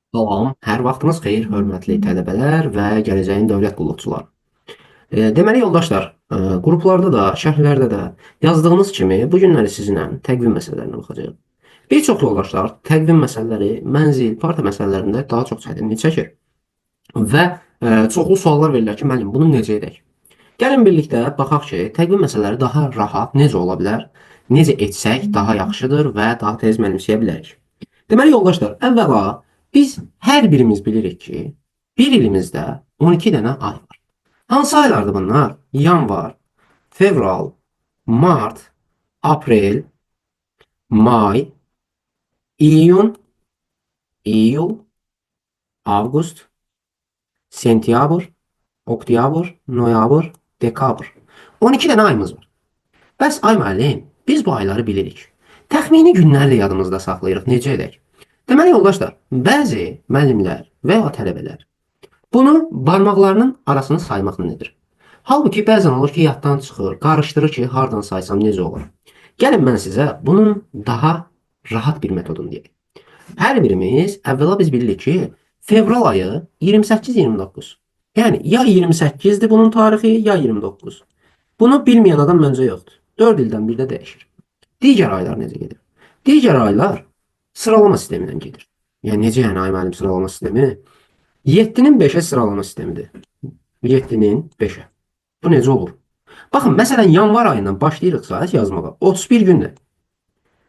Salam, hər vaxtınız xeyir, hörmətli tələbələr və gələcəyin dövlət qulluqçuları. Deməli yoldaşlar, qruplarda da, şərhlərdə də yazdığınız kimi bu günləri sizinlə təqvim məsələlərinə baxacağıq. Bir çox yoldaşlar təqvim məsələləri mənzil, parta məsələlərində daha çox çətinlik çəkir və çoxlu suallar verirlər ki, müəllim, bunu necə edək? Gəlin birlikdə baxaq ki, təqvim məsələləri daha rahat necə ola bilər, necə etsək daha yaxşıdır və daha tez mənimsəyə bilərik. Deməli yoldaşlar, əvvəla biz hər birimiz bilirik ki, bir ilimizdə 12 dənə ay var. Hansı aylardır bunlar? Yanvar, fevral, mart, aprel, may, iyun, iyul, avqust, sentyabr, oktyabr, noyabr, dekabr. 12 dənə ayımız var. Bəs ay müəllim, biz bu ayları bilirik. Təxmini günləri də yadımızda saxlayırıq. Necə edək? Deməli yoldaşlar, bəzi müəllimlər və ya tələbələr bunu barmaqlarının arasını saymaqla edir. Halbuki bəzən olur ki, yaddan çıxır, qarışdırır ki, hardan saysam necə olur. Gəlin mən sizə bunun daha rahat bir metodunu deyim. Hər birimiz əvvəla biz bilirik ki, fevral ayı 28-29. Yəni ya 28-dir bunun tarixi, ya 29. Bunu bilməyən adam məncə yoxdur. 4 ildən bir də dəyişir. Digər aylar necə gedir? Digər aylar sıralama sistemindən gedir. Yəni necə yəni ay müəllim sıralama sistemi? 7-nin 5-ə sıralama sistemidir. 7-nin 5-ə. Bu necə olur? Baxın, məsələn, yanvar ayından başlayırıq saat yazmağa. 31 gündür.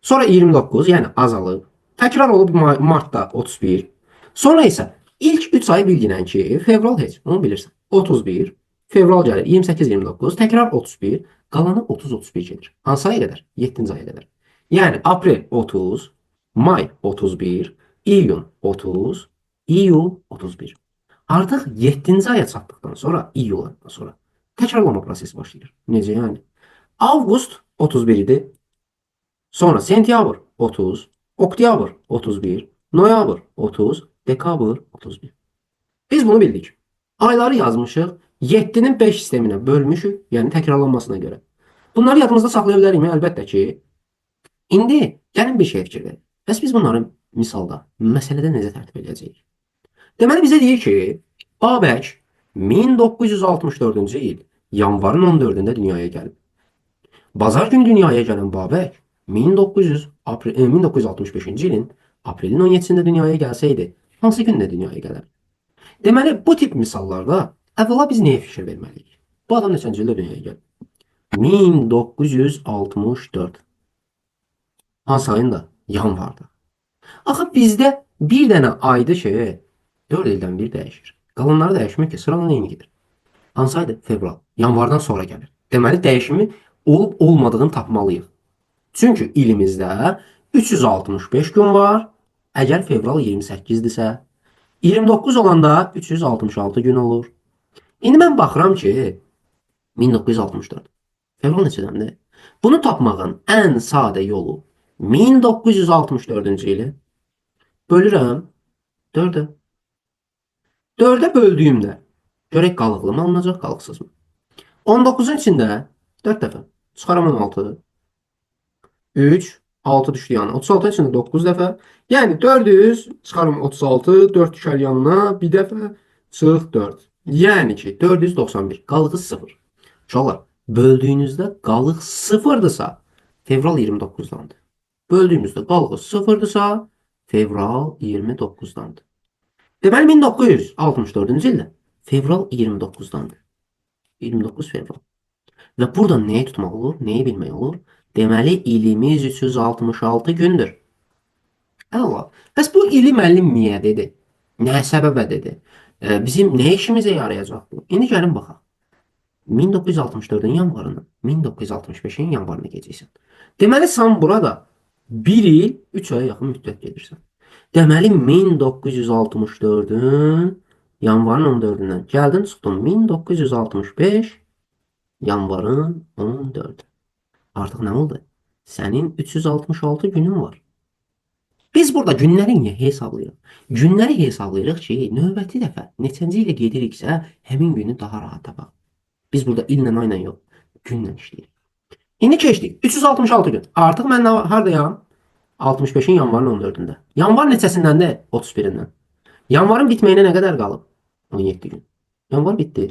Sonra 29, yəni azalıb. Təkrar olub martda 31. Sonra isə ilk 3 ay bilginən ki, fevral heç, onu bilirsən. 31, fevral gəlir 28-29, təkrar 31, qalanı 30-31 gedir. Hansı aya qədər? 7-ci aya qədər. Yəni aprel 30, may 31, iyun 30, iyul 31. Artıq 7-ci aya çatdıqdan sonra, iyuldan sonra təkrarlama prosesi başlayır. Necə yəni? Avqust 31 idi. Sonra sentyabr 30, oktyabr 31, noyabr 30, dekabr 31. Biz bunu bildik. Ayları yazmışıq, 7-nin 5 sisteminə bölmüşük, yəni təkrarlanmasına görə. Bunları yadımızda saxlaya bilərikmi? Əlbəttə ki. İndi gəlin bir şey fikir verin. Bəs biz bunları misalda, məsələdə necə tərtib edəcəyik? Deməli bizə deyir ki, Babək 1964-cü il yanvarın 14-də dünyaya gəlib. Bazar günü dünyaya gələn Babək 1965-ci ilin aprelin 17-sində dünyaya gəlsəydi, hansı gündə dünyaya gələr? Deməli, bu tip misallarda əvvəla biz nəyə fikir verməliyik? Bu adam neçənci ildə dünyaya gəlib? 1964. Hansı ayında? Yanvarda. Axı bizdə bir dənə aydı ki, 4 ildən bir dəyişir. Qalanları dəyişmir ki, sıranın eyni gedir. Hansı aydır? Fevral. Yanvardan sonra gəlir. Deməli, dəyişimi olub olmadığını tapmalıyıq. Çünki ilimizdə 365 gün var. Əgər fevral 28-dirsə, 29 olanda 366 gün olur. İndi mən baxıram ki, 1964. Fevral neçədəndir? Bunu tapmağın ən sadə yolu 1964-cü ili bölürəm 4-ə. 4-ə böldüyümdə görək qalıqlı mı alınacaq, qalıqsız mı? 19-un içində 4 dəfə. Çıxaram 16. 3, 6 düşdü yanına. 36-ın içində 9 dəfə. Yəni 400 çıxarım 36, 4 düşər yanına, bir dəfə çıx 4. Yəni ki 491. Qalığı 0. Uşaqlar, böldüyünüzdə qalıq 0-dırsa fevral 29-dandır. Böldüyümüzdə qalıq 0-dırsa fevral 29-dandır. Deməli 1964-cü ildə fevral 29-dandır. 29 fevral. Və buradan nəyi tutmaq olur, nəyi bilmək olur? Deməli ilimiz 366 gündür. Allah. Bəs bu ili müəllim niyə dedi? Nə səbəbə dedi? Bizim nə işimizə yarayacaq bu? İndi gəlin baxaq. 1964-ün yanvarını 1965-in yanvarına geciksən. Deməli sən burada 1 il 3 aya yaxın müddət gedirsən. Deməli 1964-ün yanvarın 14-dən gəldin çıxdın 1965 yanvarın 14. Artıq nə oldu? Sənin 366 günün var. Biz burada günləri niyə hesablayırıq? Günləri hesablayırıq ki, növbəti dəfə neçənci ilə gediriksə, həmin günü daha rahat tapaq. Biz burada illə, ayla yox, günlə işləyirik. İndi keçdik. 366 gün. Artıq mən haradayam? 65-in yanvarın 14-də. Yanvar neçəsindəndir? 31-dən. Yanvarın bitməyinə nə qədər qalıb? 17 gün. Yanvar bitdi.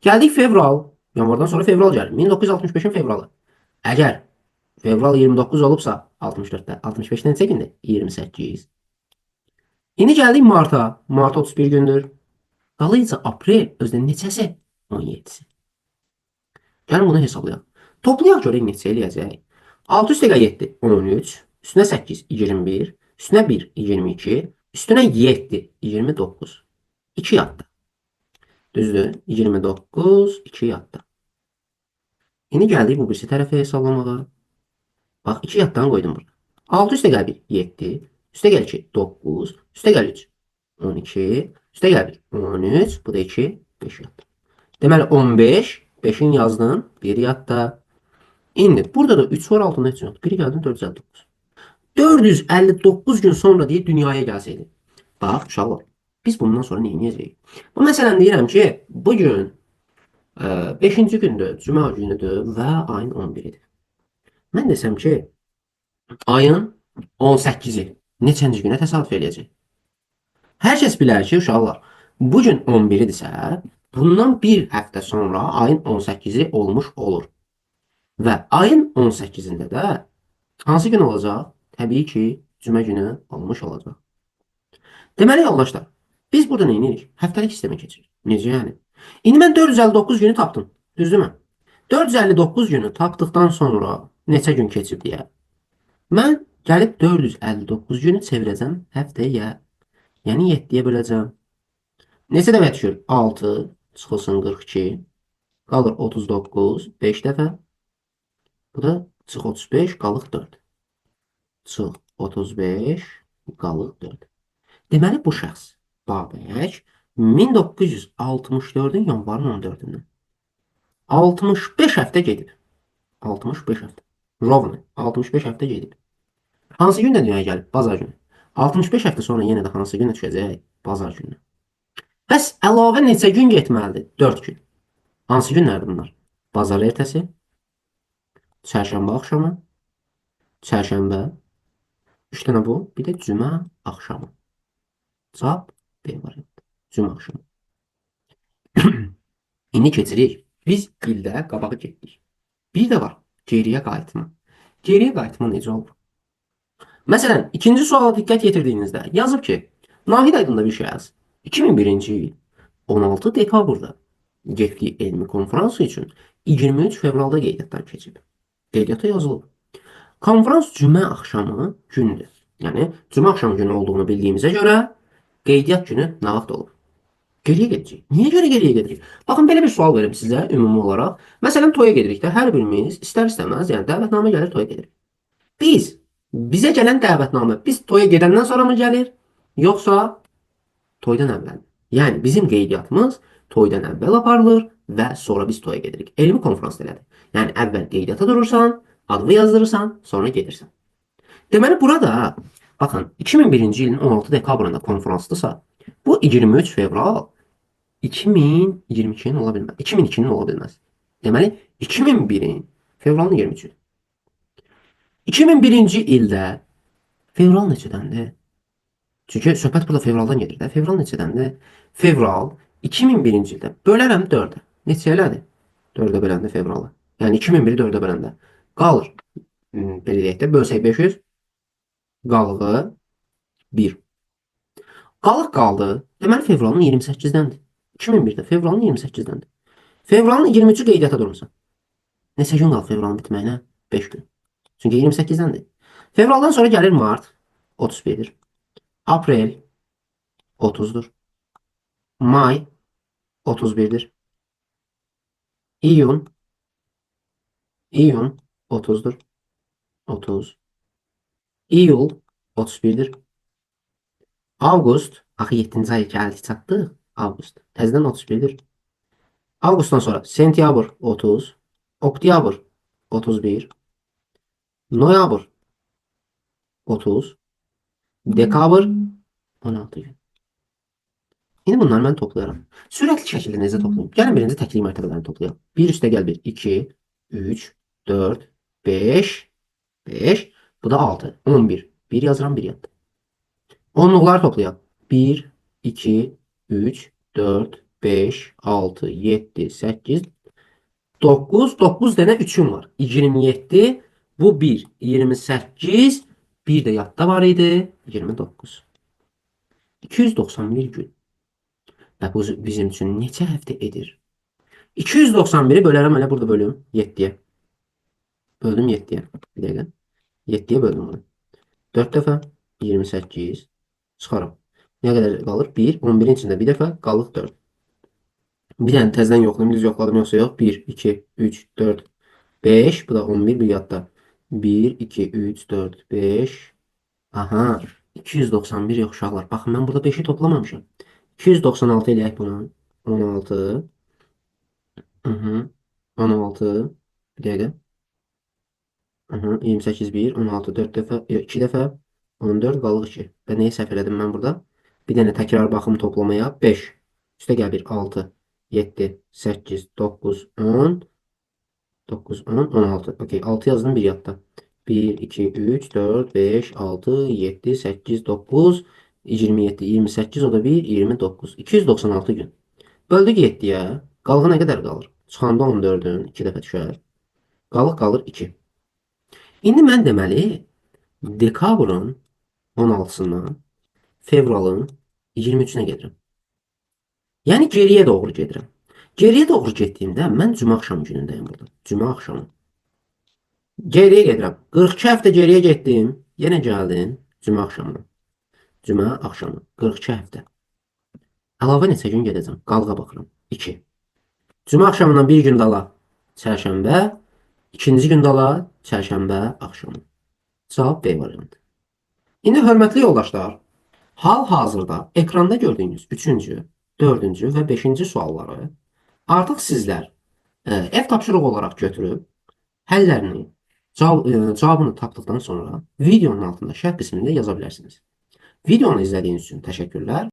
Gəldik fevral. Yanvardan sonra fevral gəlir. 1965-in fevralı. Əgər fevral 29 olubsa 64-də 65-dən neçə gündür? 28. İndi gəldik marta. Mart 31 gündür. Qalıyca aprel özdə neçəsi? 17-si. Gəlin bunu hesablayaq. Toplayaq görək neçə eləyəcək. 6 üstə 7, 13. Üstünə 8, 21. Üstünə 1, 22. Üstünə 7, 29. 2 yatdı. Düzdür? 29, 2 yatdı. İndi gəldik bu birisi tərəfə hesablamağa. Bax 2 yatdan qoydum burada. 6 üstə gəl 1, 7. Üstə gəl 2, 9. Üstə gəl 3, 12. Üstə gəl 1, 13. Bu da 2, 5 yatdı. Deməli 15, 5'in yazdın, 1 yatdı. İndi burada da 3 var altında heç yoxdur. 1 gəldin 459. 459 gün sonra deyə dünyaya gəlsəydi. Bax uşaqlar, biz bundan sonra nə edəcəyik? Bu məsələn deyirəm ki, bu gün 5-ci gündür, cümə günüdür və ayın 11-idir. Mən desəm ki, ayın 18-i neçənci günə təsadüf eləyəcək? Hər kəs bilər ki, uşaqlar, bu gün 11-idirsə, bundan bir həftə sonra ayın 18-i olmuş olur. Və ayın 18-də də hansı gün olacaq? Təbii ki, cümə günü olmuş olacaq. Deməli yoldaşlar, biz burada nə edirik? Həftəlik sistemə keçirik. Necə yəni? İndi mən 459 günü tapdım. Düzdürmü? 459 günü tapdıqdan sonra neçə gün keçib deyə. Mən gəlib 459 günü çevirəcəm həftəyə. Yəni 7-yə böləcəm. Neçə dəfə düşür? 6 çıxılsın 42. Qalır 39. 5 dəfə. Bu da çıx 35 qalıq 4. Çıx 35 qalıq 4. Deməli bu şəxs Babək 1964-ün yanvarın 14-ündən 65 həftə gedib. 65 həftə. Rovno 65 həftə gedib. Hansı gündə dünyaya gəlib? Bazar günü. 65 həftə sonra yenə də hansı günə düşəcək? Bazar günü. Bəs əlavə neçə gün getməlidir? 4 gün. Hansı günlərdir bunlar? Bazar ertəsi, çərşənbə axşamı, çərşənbə, 3 dənə bu, bir də cümə axşamı. Cavab B variantı. Cümə axşamı. İndi keçirik. Biz ildə qabağa getdik. Bir də var. Geriyə qayıtma. Geriyə qayıtma necə olur? Məsələn, ikinci suala diqqət yetirdiyinizdə yazıb ki, Nahid adında bir şəxs 2001-ci il 16 dekabrda getdiyi elmi konferansı üçün 23 fevralda qeydiyyatdan keçib. Qeydiyyata yazılıb. Konferans cümə axşamı gündür. Yəni, cümə axşamı günü olduğunu bildiyimizə görə qeydiyyat günü nə vaxt olur? Geriyə gedəcək. Niyə görə geriyə gedirik? Baxın, belə bir sual verim sizə ümumi olaraq. Məsələn, toya gedirik də, hər birimiz istər-istəməz, yəni dəvətnamə gəlir, toya gedirik. Bizə gələn dəvətnamə, biz toya gedəndən sonra mı gəlir? Yoxsa toydan əvvəl? Yəni, bizim qeydiyyatımız toydan əvvəl aparılır və sonra biz toya gedirik. Elmi konferans elədir. Yəni, əvvəl qeydiyyata durursan, adını yazdırırsan, sonra gedirsən. Deməli, burada, baxın, 2001-ci ilin 16 dekabrında konferansdırsa, bu 23 fevral 2022'nin ola bilməz. 2002'nin ola bilməz. Deməli, 2001'in fevralın 23'ü. 2001-ci ildə fevral neçədəndir? Çünki söhbət burada fevraldan gedir də. Fevral neçədəndir? Fevral 2001-ci ildə bölərəm 4-ə. Neçə elədir? 4-ə böləndə fevralı. Yəni 2001-i 4-ə böləndə qalır. Belə deyək də, bölsək 500 qalığı 1. Qalıq qaldı. Deməli fevralın 28-dəndir. 2001'də fevralın 28-dəndir. Fevralın 23'ü qeydiyyata durmuşsan. Neçə gün qalıb fevralın bitməyinə? 5 gün. Çünki 28-dəndir. Fevraldan sonra gəlir mart 31'dir. Aprel 30'dur. May 31'dir. İyun 30'dur. 30. İyul 31'dir. Avqust, axı 7-ci ay gəldi çatdıq. Avqust. Təzədən 31'dir. Avqustdan sonra sentyabr 30, oktyabr 31, noyabr 30, dekabr 16 gün. İndi bunları mən toplayarım. Sürətli şəkildə necə toplayım? Gəlin birinci təklik mərtəbələrini toplayalım. 1 üstə gəl 1, 2, 3, 4, 5, 5. Bu da 6, 11. 1 yazıram, 1 yatdı. Onluqları toplayalım. 1, 2, 3, 4, 5, 6, 7, 8, 9. 9 dənə 3'üm var. 27. Bu 1. 28. Bir də yadda var idi. 29. 291 gün. Və bu bizim üçün neçə həftə edir? 291'i bölərəm elə burada bölüm 7'ye. Böldüm 7'ye. Bir dəqiqə. 7'ye böldüm bunu. 4 dəfə 28 çıxarım. Nə qədər qalır? 1. 11'in içində bir dəfə qalır 4. Bir dənə təzədən yoxlayım. Düz yoxladım yoxsa yox. 1, 2, 3, 4, 5. Bu da 11 bir yadda. 1, 2, 3, 4, 5. Aha. 291 yox uşaqlar. Baxın mən burada 5'i toplamamışam. 296 eləyək bunu. 16. Hı -hı. 16. Bir dəqiqə. Hı -hı. 28 1. 16 4 dəfə. 2 dəfə. 14 qalır 2. Və neyi səhv elədim mən burada? Bir dənə təkrar baxım toplamaya. 5. Üstə gəl 1. 6. 7. 8. 9. 10. 9, 10, 16. Okey. 6 yazdım bir yadda. 1, 2, 3, 4, 5, 6, 7, 8, 9, 27, 28, o da 1, 29. 296 gün. Böldük 7'ye. Qalğı nə qədər qalır? Çıxanda 14'ün 2 dəfə düşər. Qalıq qalır 2. İndi mən deməli dekabrın 16'sından fevralın 23'üne gedirəm. Yəni geriyə doğru gedirəm. Geriyə doğru getdiyimdə mən cümə axşamı günündəyim burada. Cümə axşamı. Geriyə gedirəm. 42 həftə geriyə getdim. Yenə gəldim cümə axşamına. Cümə axşamı. 42 həftə. Əlavə neçə gün gedəcəm? Qalğa baxıram. 2. Cümə axşamından bir gün dala çərşənbə. İkinci gün dala çərşənbə axşamı. Cavab B variantı. İndi hörmətli yoldaşlar, hal-hazırda ekranda gördüyünüz 3-cü, 4-cü və 5-ci sualları artıq sizlər ev tapşırığı olaraq götürüb həllərini, cavabını tapdıqdan sonra videonun altında şərh qismində yaza bilərsiniz. Videonu izlədiyiniz üçün təşəkkürlər.